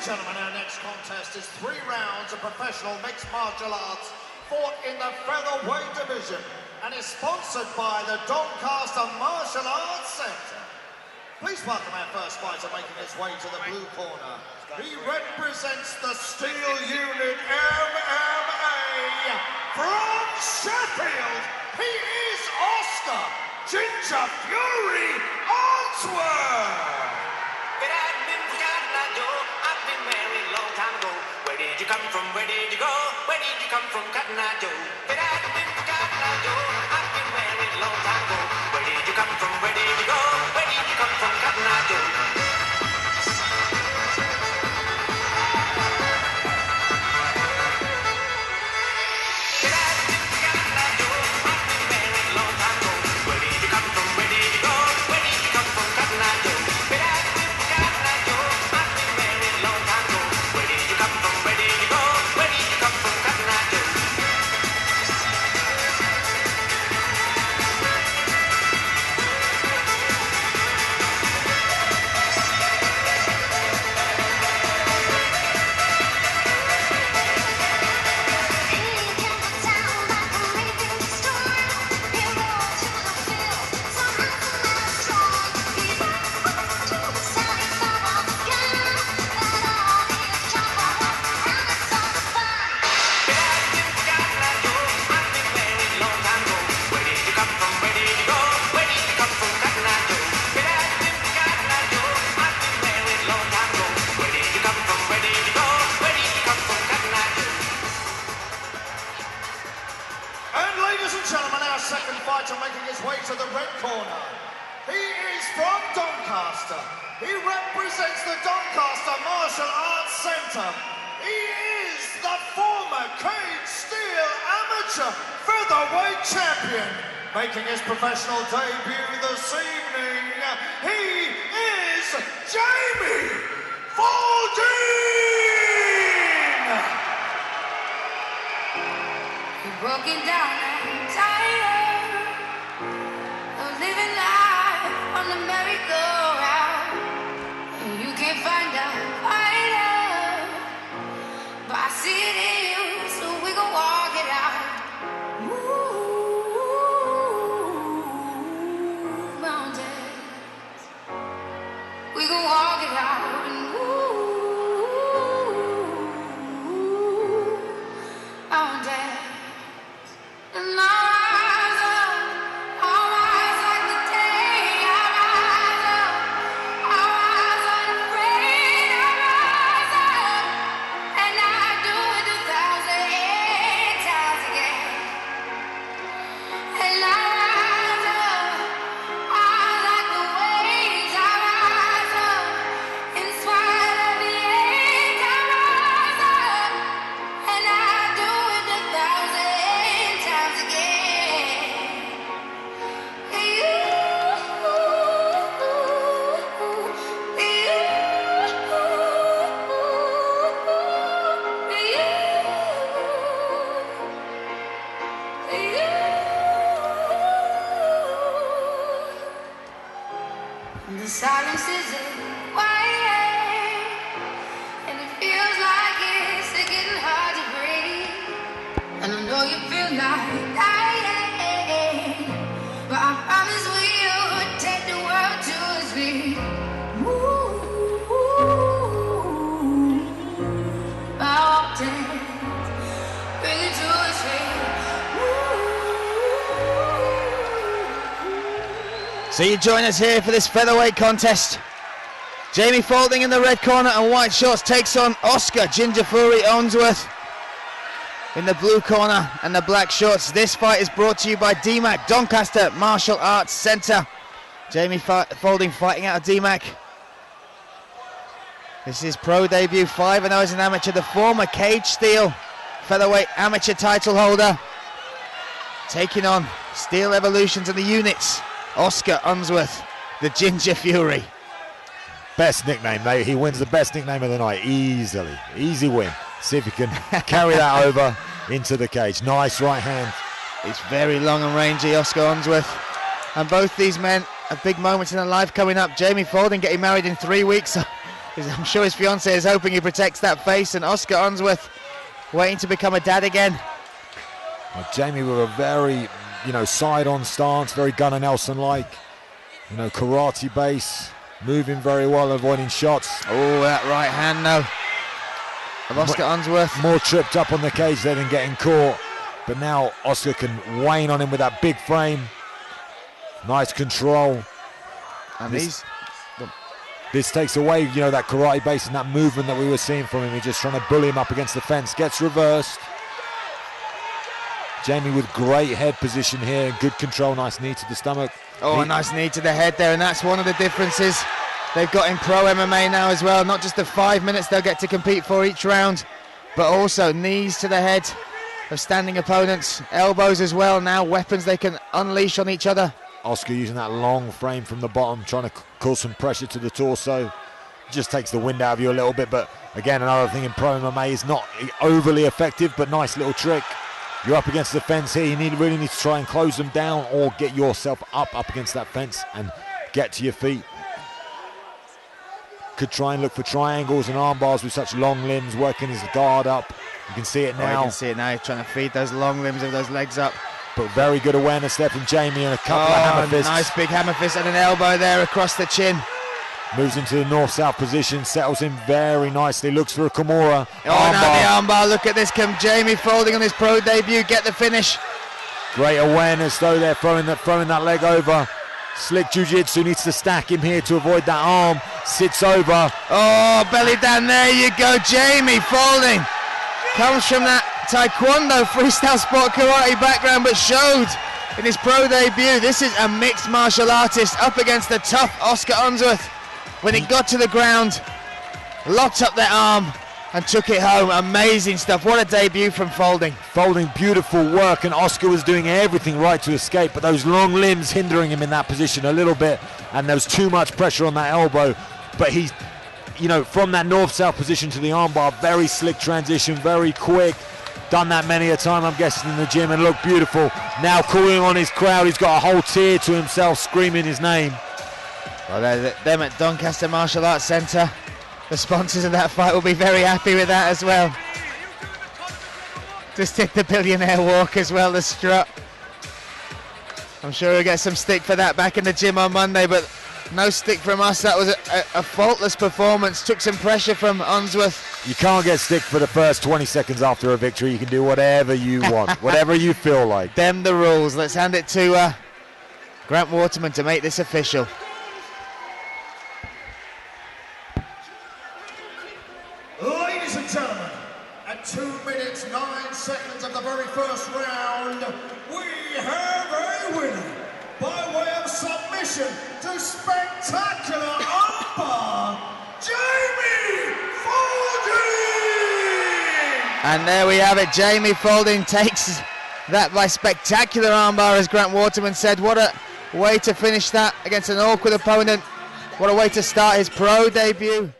gentlemen, our next contest is 3 rounds of professional mixed martial arts fought in the featherweight division and is sponsored by the Doncaster Martial Arts Centre. Please welcome our first fighter making his way to the blue corner. He represents the Steel Unit MMA from Sheffield. He is Oscar Ginger Fury Ownsworth. Where did you come from? Where did you go? Where did you come from, Cotton Eye Joe? Get out of been Cotton Eye Joe. I've been married a long time ago. Where did you come from? Where did you go? Where did you come from, Cotton Eye Joe? Second fighter making his way to the red corner. He is from Doncaster. He represents the Doncaster Martial Arts Centre. He is the former Cage Steel Amateur Featherweight Champion. Making his professional debut this evening, he is Jamie Faulding! You're broken down and tired of living life on the merry-go-round, and you can't find a fighter, but I see it in you, so we gon' walk it out. Move mountains, we gon' walk it out and move mountains. And I rise up, I rise like the day. I rise up, I rise unafraid. I rise up, and I do it 1,008 times again. And I rise up, I like the waves. I rise up, in spite of the age. I rise up, and I do it 1,008 times again. The silence isn't quiet, and it feels like it's getting hard to breathe. And I know you feel like dying, but I promise we'll take the world to its feet. Mountains, bring it to its feet. So you join us here for this featherweight contest. Jamie Faulding in the red corner and white shorts takes on Oscar Ginger Fury Ownsworth in the blue corner and the black shorts. This fight is brought to you by DMAC, Doncaster Martial Arts Centre. Jamie Faulding fighting out of DMAC. This is his pro debut, 5-0 as an amateur, the former Cage Steel featherweight amateur title holder. Taking on Steel Evolutions and the units. Oscar Ownsworth, the Ginger Fury. Best nickname, mate. He wins the best nickname of the night easily. Easy win. See if he can carry that over into the cage. Nice right hand. He's very long and rangy, Oscar Ownsworth. And both these men have big moments in their life coming up. Jamie Faulding getting married in 3 weeks I'm sure his fiancée is hoping he protects that face, and Oscar Ownsworth waiting to become a dad again. Well, Jamie with a very, side-on stance, very Gunnar Nelson-like. Karate base, moving very well, avoiding shots. Oh, that right hand though of Oscar Ownsworth. More tripped up on the cage there than getting caught. But now Oscar can wane on him with that big frame. Nice control. And this takes away, that karate base and that movement that we were seeing from him. He's just trying to bully him up against the fence. Gets reversed. Jamie with great head position here. Good control, nice knee to the stomach. Oh, a nice knee to the head there, and that's one of the differences they've got in pro MMA now as well. Not just the 5 minutes they'll get to compete for each round, but also knees to the head of standing opponents. Elbows as well now, weapons they can unleash on each other. Oscar using that long frame from the bottom, trying to cause some pressure to the torso. Just takes the wind out of you a little bit, but again, another thing in pro MMA is not overly effective, but nice little trick. You're up against the fence here. You really need to try and close them down or get yourself up against that fence and get to your feet. Could try and look for triangles and arm bars with such long limbs, working his guard up. You can see it now. You can see it now. He's trying to feed those long limbs of those legs up. But very good awareness there from Jamie, and a couple of hammer fists. Nice big hammer fist and an elbow there across the chin. Moves into the north-south position, settles in very nicely, looks for a Kimura. Oh, now the armbar, look at this, can Jamie Faulding on his pro debut get the finish? Great awareness though, they're throwing that leg over. Slick jiu-jitsu, needs to stack him here to avoid that arm, sits over. Oh, belly down, there you go, Jamie Faulding. Comes from that taekwondo freestyle sport karate background, but showed in his pro debut, this is a mixed martial artist up against the tough Oscar Ownsworth. When it got to the ground, locked up that arm and took it home. Amazing stuff. What a debut from Faulding. Faulding, beautiful work, and Oscar was doing everything right to escape, but those long limbs hindering him in that position a little bit, and there was too much pressure on that elbow. But he's, from that north-south position to the armbar, very slick transition, very quick. Done that many a time, I'm guessing, in the gym, and looked beautiful. Now calling on his crowd. He's got a whole tier to himself, screaming his name. Well, them at Doncaster Martial Arts Centre, the sponsors of that fight, will be very happy with that as well. Just did the billionaire walk as well, the strut. I'm sure we'll get some stick for that back in the gym on Monday, but no stick from us. That was a faultless performance. Took some pressure from Ownsworth. You can't get stick for the first 20 seconds after a victory. You can do whatever you want, whatever you feel like. Them the rules. Let's hand it to Grant Waterman to make this official. Ladies and gentlemen, at 2 minutes 9 seconds of the very first round, we have a winner by way of submission to spectacular armbar, Jamie Faulding! And there we have it. Jamie Faulding takes that by spectacular armbar, as Grant Waterman said. What a way to finish that against an awkward opponent. What a way to start his pro debut.